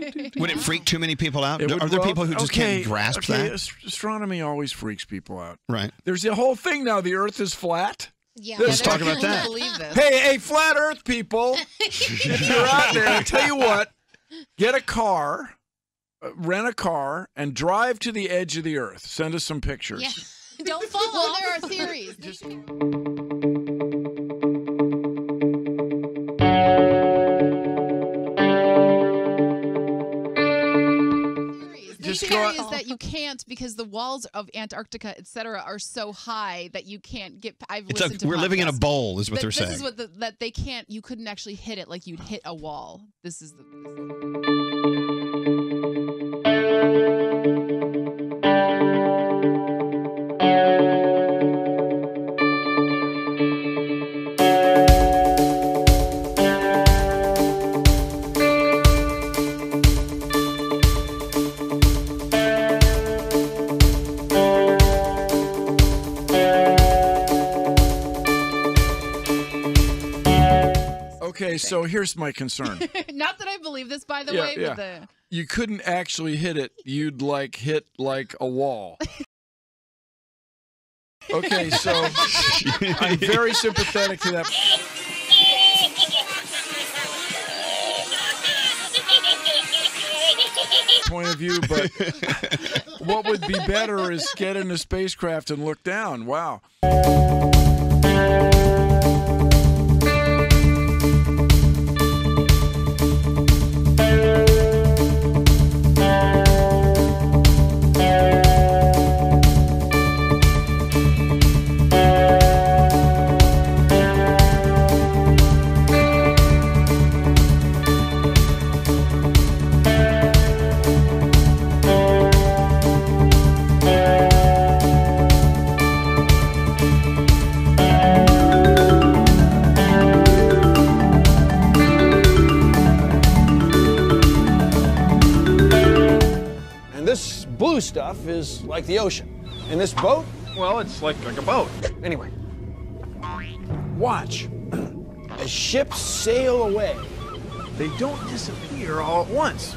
Would it freak too many people out? It Are there people who just can't grasp that? Astronomy always freaks people out. Right. There's a whole thing now. The Earth is flat. Yeah, Let's talk about that. Believe this. Hey, flat Earth people! If you're out there, I tell you what, get a car, rent a car, and drive to the edge of the Earth. Send us some pictures. Yeah. Don't fall. Well, there are theories. The theory is that you can't because the walls of Antarctica, etc., are so high that you can't get. We're living in a bowl, is what they're saying. This is what that they can't. You couldn't actually hit it like you'd hit a wall. This is the. Okay, so here's my concern. Not that I believe this, by the way. Yeah. But you couldn't actually hit it. You'd hit like a wall. Okay, so I'm very sympathetic to that point of view, but what would be better is get in a spacecraft and look down. Wow. Blue stuff is like the ocean. And this boat, well, it's like a boat. Anyway, watch. As ships sail away, they don't disappear all at once.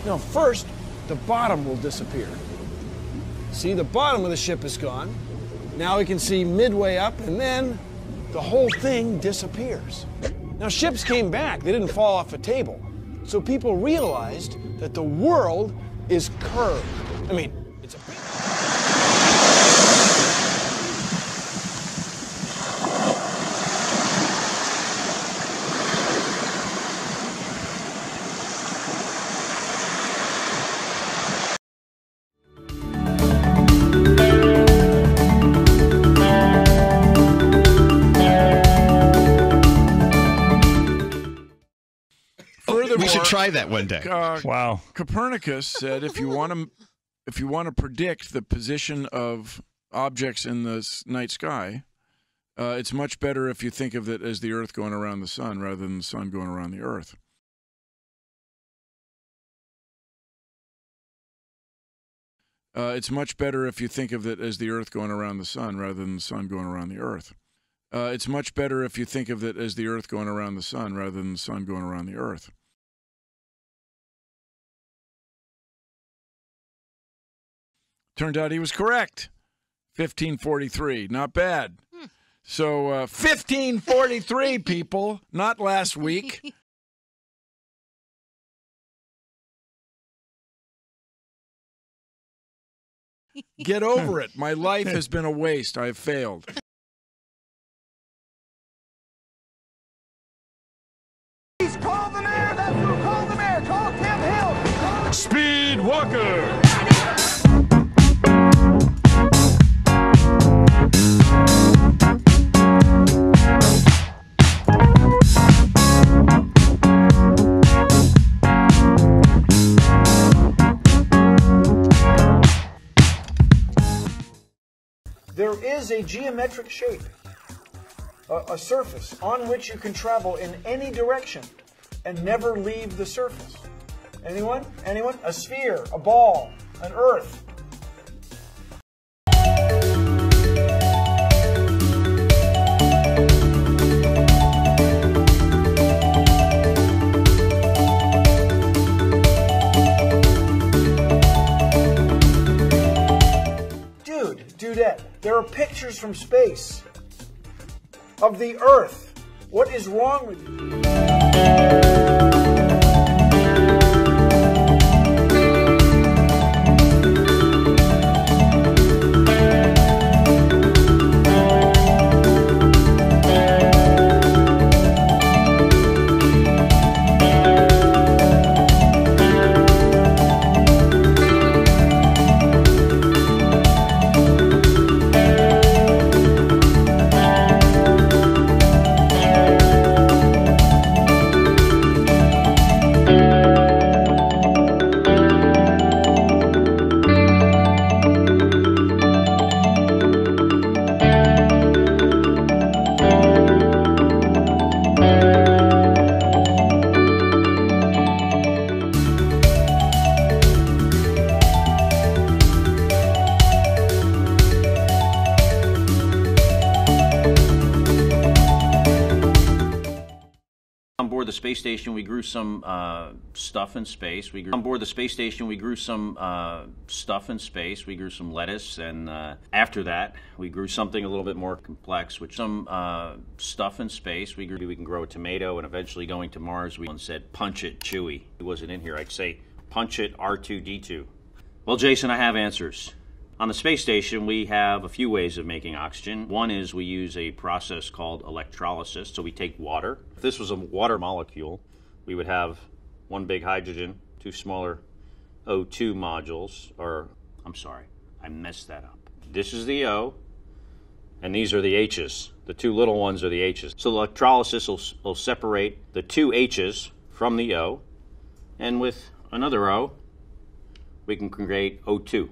No, first, the bottom will disappear. See, the bottom of the ship is gone. Now we can see midway up, and then the whole thing disappears. Now, ships came back. They didn't fall off a table. So people realized that the world is curved. I mean, it's a... We should try that one day. Wow. Copernicus said if you want to predict the position of objects in the night sky, it's much better if you think of it as the Earth going around the sun rather than the sun going around the Earth. It's much better if you think of it as the Earth going around the sun rather than the sun going around the Earth. It's much better if you think of it as the Earth going around the sun rather than the sun going around the Earth. Turned out he was correct. 1543, not bad. So 1543, people, not last week. Get over it. My life has been a waste. I have failed. Please call the mayor. That's who. Call the mayor. Call Tim Hill. Speed Walker. There is a geometric shape, a surface on which you can travel in any direction and never leave the surface. Anyone? Anyone? A sphere, a ball, an earth. There are pictures from space of the Earth. What is wrong with you? The space station, we grew some stuff in space. On board the space station, we grew some stuff in space. We grew some lettuce, and after that, we grew something a little bit more complex, which some stuff in space. We can grow a tomato, and eventually going to Mars, we said, punch it, Chewie. It wasn't in here. I'd say, punch it, R2-D2. Well, Jason, I have answers. On the space station, we have a few ways of making oxygen. One is we use a process called electrolysis. So we take water. If this was a water molecule, we would have one big hydrogen, two smaller O2 modules, or I'm sorry, I messed that up. This is the O, and these are the H's. The two little ones are the H's. So electrolysis will separate the two H's from the O, and with another O, we can create O2.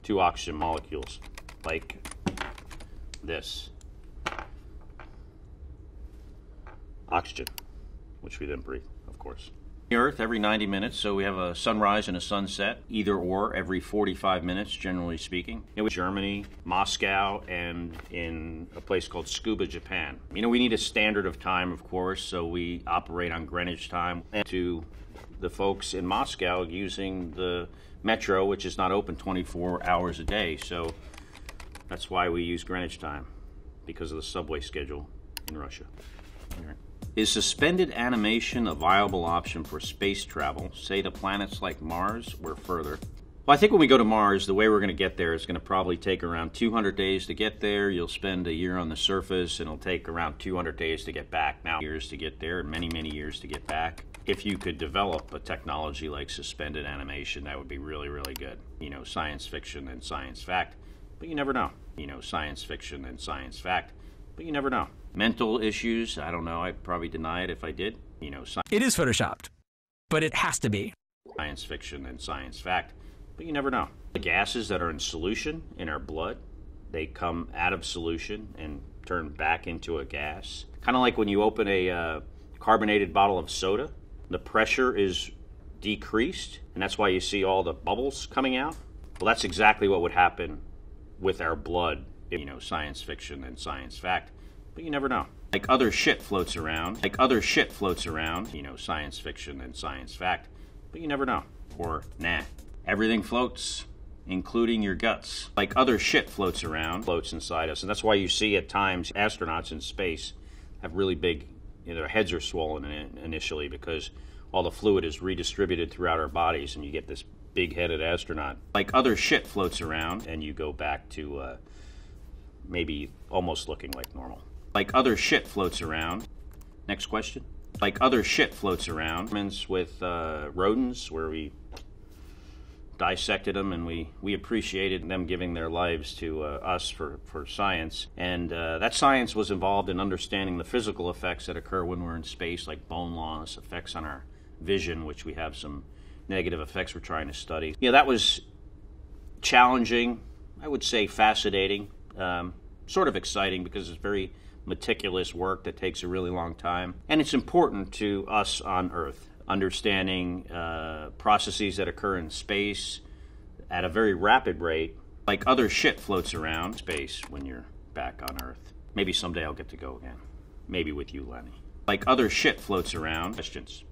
Two oxygen molecules, like this. Oxygen, which we then breathe, of course. The Earth every 90 minutes, so we have a sunrise and a sunset, either or every 45 minutes, generally speaking. In Germany, Moscow, and in a place called Tsukuba, Japan. You know, we need a standard of time, of course, so we operate on Greenwich time. And to the folks in Moscow using the Metro, which is not open 24 hours a day, so that's why we use Greenwich time, because of the subway schedule in Russia. All right. Is suspended animation a viable option for space travel, say to planets like Mars or further? Well, I think when we go to Mars, the way we're going to get there is going to probably take around 200 days to get there. You'll spend a year on the surface, and it'll take around 200 days to get back. Now, years to get there, many, many years to get back. If you could develop a technology like suspended animation, that would be really, really good. You know, science fiction and science fact, but you never know. You know, science fiction and science fact, but you never know. Mental issues, I don't know. I'd probably deny it if I did. You know, it is photoshopped, but it has to be. Science fiction and science fact, but you never know. The gases that are in solution in our blood, they come out of solution and turn back into a gas. Kind of like when you open a carbonated bottle of soda. The pressure is decreased, and that's why you see all the bubbles coming out. Well, that's exactly what would happen with our blood. You know, science fiction and science fact, but you never know. Like other shit floats around. You know, science fiction and science fact, but you never know. Or, nah, everything floats, including your guts. Like other shit floats around, floats inside us, and that's why you see at times astronauts in space have really big, you know, their heads are swollen initially because all the fluid is redistributed throughout our bodies, and you get this big-headed astronaut. Like other shit floats around, and you go back to maybe almost looking like normal. Like other shit floats around. Next question. Like other shit floats around. With rodents, where we dissected them, and we appreciated them giving their lives to us for science. And that science was involved in understanding the physical effects that occur when we're in space, like bone loss, effects on our vision, which we have some negative effects we're trying to study. Yeah, that was challenging, I would say fascinating, sort of exciting, because it's very meticulous work that takes a really long time. And it's important to us on Earth. Understanding processes that occur in space at a very rapid rate, like other shit floats around space when you're back on Earth. Maybe someday I'll get to go again. Maybe with you, Lenny. Like other shit floats around. Questions.